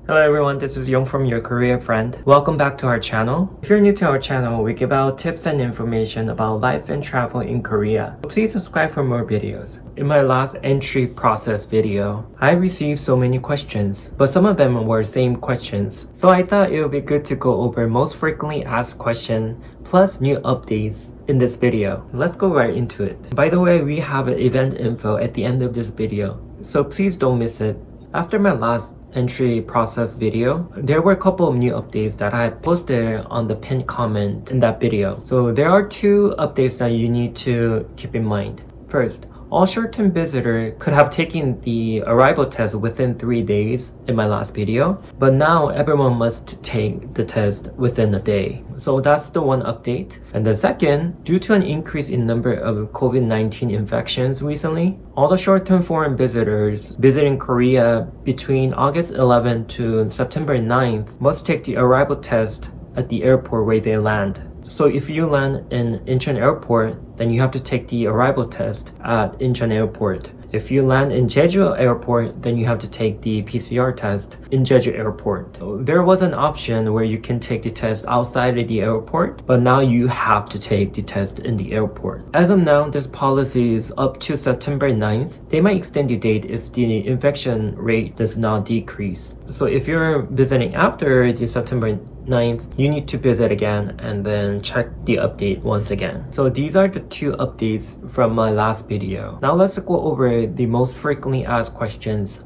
Hello everyone, this is Yong from Your Korea Friend. Welcome back to our channel. If you're new to our channel, we give out tips and information about life and travel in Korea. Please subscribe for more videos. In my last entry process video, I received so many questions, but some of them were same questions. So I thought it would be good to go over most frequently asked questions plus new updates in this video. Let's go right into it. By the way, we have an event info at the end of this video, so please don't miss it. After my last entry process video, there were a couple of new updates that I posted on the pinned comment in that video. So there are two updates that you need to keep in mind. First, all short-term visitors could have taken the arrival test within 3 days in my last video, but now everyone must take the test within a day. So that's the one update. And the second, due to an increase in number of COVID-19 infections recently, all the short-term foreign visitors visiting Korea between August 11th to September 9th must take the arrival test at the airport where they land. So if you land in Incheon Airport, then you have to take the arrival test at Incheon Airport. If you land in Jeju Airport, then you have to take the PCR test in Jeju Airport. There was an option where you can take the test outside of the airport, but now you have to take the test in the airport. As of now, this policy is up to September 9th. They might extend the date if the infection rate does not decrease. So if you're visiting after the September 9th, you need to visit again and then check the update once again. So these are the two updates from my last video. Now let's go over the most frequently asked questions.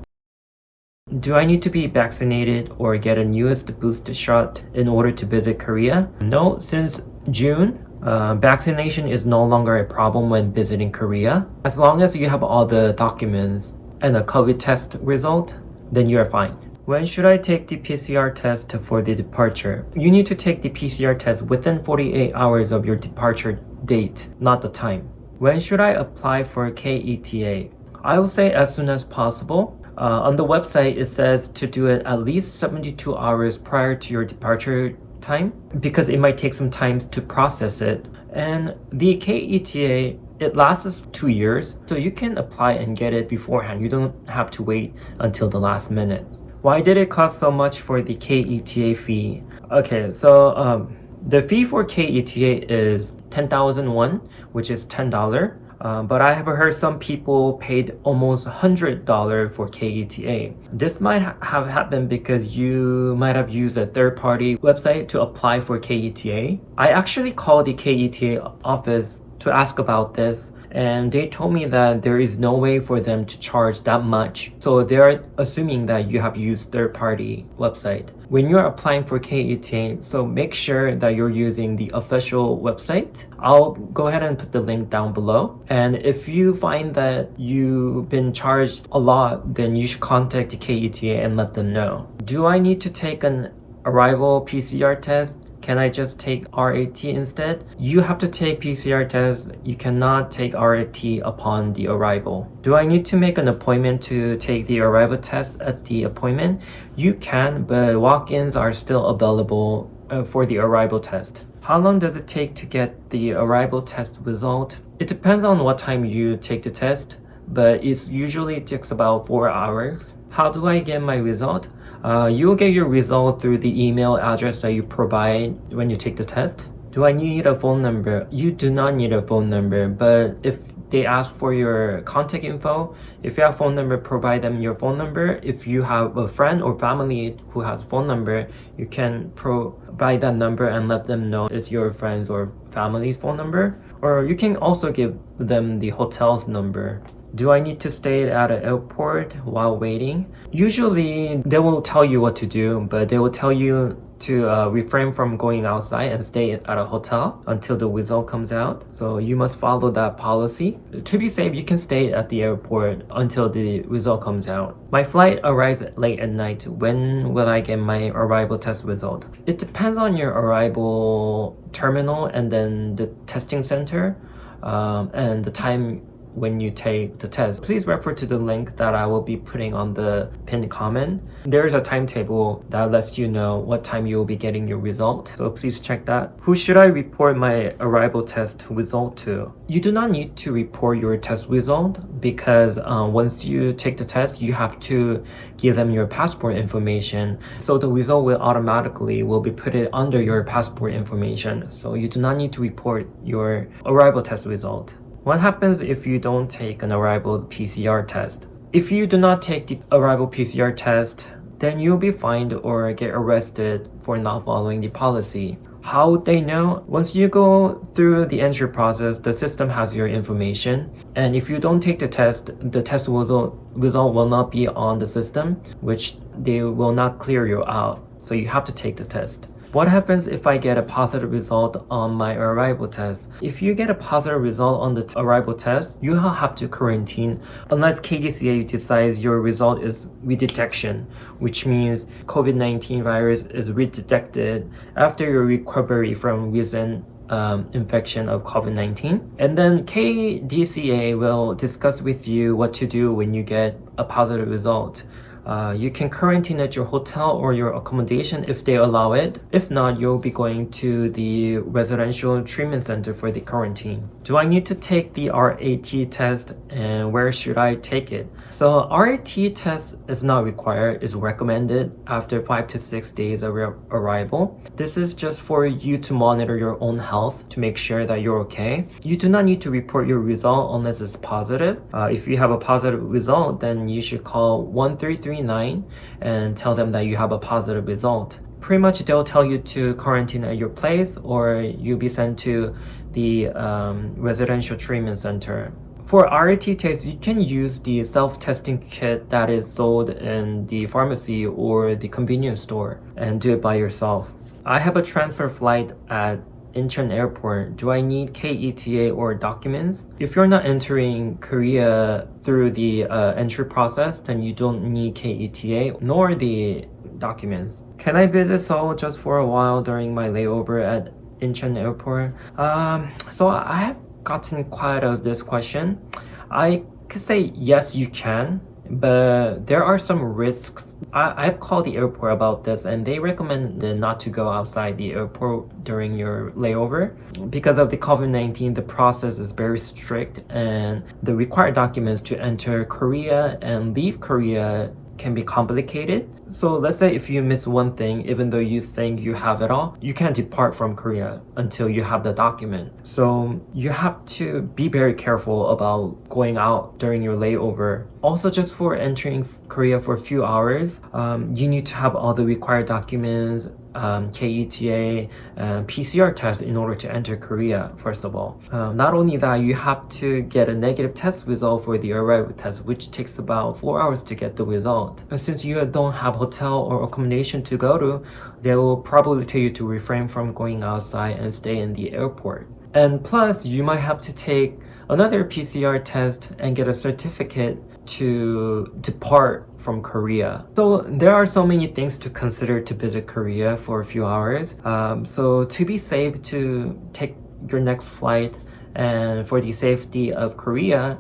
Do I need to be vaccinated or get a newest booster shot in order to visit Korea? No, since June, vaccination is no longer a problem when visiting Korea. As long as you have all the documents and a COVID test result, then you're fine. When should I take the PCR test for the departure? You need to take the PCR test within 48 hours of your departure date, not the time. When should I apply for KETA? I will say as soon as possible. On the website, it says to do it at least 72 hours prior to your departure time because it might take some time to process it. And the KETA, it lasts 2 years, so you can apply and get it beforehand. You don't have to wait until the last minute. Why did it cost so much for the KETA fee? Okay, so the fee for KETA is 10,000 won, which is $10. But I have heard some people paid almost $100 for KETA. This might have happened because you might have used a third-party website to apply for KETA. I actually called the KETA office to ask about this, and they told me that there is no way for them to charge that much. So they're assuming that you have used third-party website. When you're applying for KETA, so make sure that you're using the official website. I'll go ahead and put the link down below. And if you find that you've been charged a lot, then you should contact the KETA and let them know. Do I need to take an arrival PCR test? Can I just take RAT instead? You have to take PCR test. You cannot take RAT upon the arrival. Do I need to make an appointment to take the arrival test at the appointment? You can, but walk-ins are still available for the arrival test. How long does it take to get the arrival test result? It depends on what time you take the test, but it usually takes about 4 hours. How do I get my result? You'll get your result through the email address that you provide when you take the test. Do I need a phone number? You do not need a phone number, but if they ask for your contact info, if you have phone number, provide them your phone number. If you have a friend or family who has phone number, you can provide that number and let them know it's your friend's or family's phone number. Or you can also give them the hotel's number. Do I need to stay at an airport while waiting? Usually they will tell you what to do, but they will tell you to refrain from going outside and stay at a hotel until the result comes out. So you must follow that policy. To be safe, you can stay at the airport until the result comes out. My flight arrives late at night. When will I get my arrival test result? It depends on your arrival terminal and then the testing center and the time when you take the test. Please refer to the link that I will be putting on the pinned comment. There is a timetable that lets you know what time you will be getting your result, so please check that. Who should I report my arrival test result to? You do not need to report your test result because once you take the test, you have to give them your passport information. So the result will automatically be put under your passport information. So you do not need to report your arrival test result. What happens if you don't take an arrival PCR test? If you do not take the arrival PCR test, then you'll be fined or get arrested for not following the policy. How would they know? Once you go through the entry process, the system has your information. And if you don't take the test result will not be on the system, which they will not clear you out. So you have to take the test. What happens if I get a positive result on my arrival test? If you get a positive result on the arrival test, you will have to quarantine unless KDCA decides your result is redetection, which means COVID-19 virus is redetected after your recovery from recent infection of COVID-19. And then KDCA will discuss with you what to do when you get a positive result. You can quarantine at your hotel or your accommodation if they allow it. If not, you'll be going to the residential treatment center for the quarantine. Do I need to take the RAT test, and where should I take it? So RAT test is not required, it's recommended after 5 to 6 days of arrival. This is just for you to monitor your own health to make sure that you're okay. You do not need to report your result unless it's positive. If you have a positive result, then you should call 1339 and tell them that you have a positive result. Pretty much they'll tell you to quarantine at your place, or you'll be sent to the residential treatment center. For RAT test, you can use the self-testing kit that is sold in the pharmacy or the convenience store and do it by yourself. I have a transfer flight at Incheon Airport. Do I need KETA or documents? If you're not entering Korea through the entry process, then you don't need KETA nor the documents. Can I visit Seoul just for a while during my layover at Incheon Airport? So I have gotten quite of this question. I could say yes, you can, but there are some risks. I've called the airport about this, and they recommend not to go outside the airport during your layover. Because of the COVID-19, the process is very strict, and the required documents to enter Korea and leave Korea can be complicated. So let's say if you miss one thing, even though you think you have it all, you can't depart from Korea until you have the document. So you have to be very careful about going out during your layover. Also, just for entering Korea for a few hours, you need to have all the required documents, KETA, PCR test in order to enter Korea, first of all. Not only that, you have to get a negative test result for the arrival test, which takes about 4 hours to get the result. Since you don't have hotel or accommodation to go to, they will probably tell you to refrain from going outside and stay in the airport. And plus, you might have to take another PCR test and get a certificate to depart from Korea. So there are so many things to consider to visit Korea for a few hours. So to be safe to take your next flight and for the safety of Korea,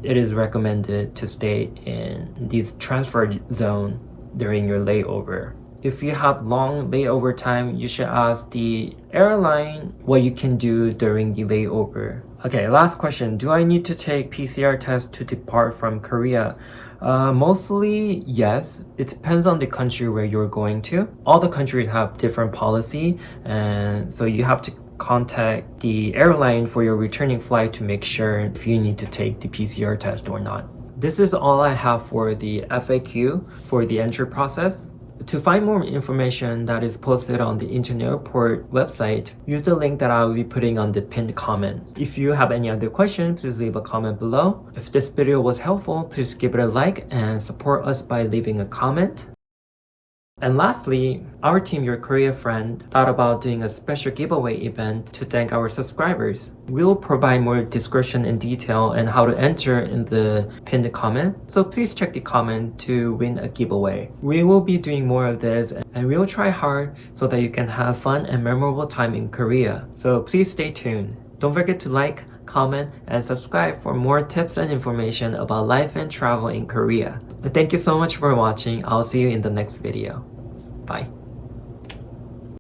it is recommended to stay in this transfer zone during your layover. If you have long layover time, you should ask the airline what you can do during the layover. Okay, last question. Do I need to take PCR test to depart from Korea? Mostly yes. It depends on the country where you're going to. All the countries have different policy, and so you have to contact the airline for your returning flight to make sure if you need to take the PCR test or not. This is all I have for the FAQ for the entry process. To find more information that is posted on the Incheon Airport website, use the link that I will be putting on the pinned comment. If you have any other questions, please leave a comment below. If this video was helpful, please give it a like and support us by leaving a comment. And lastly, our team, Your Korea Friend, thought about doing a special giveaway event to thank our subscribers. We will provide more description and detail and how to enter in the pinned comment, so please check the comment to win a giveaway. We will be doing more of this, and we will try hard so that you can have fun and memorable time in Korea. So please stay tuned. Don't forget to like, comment, and subscribe for more tips and information about life and travel in Korea. Thank you so much for watching. I'll see you in the next video. Bye.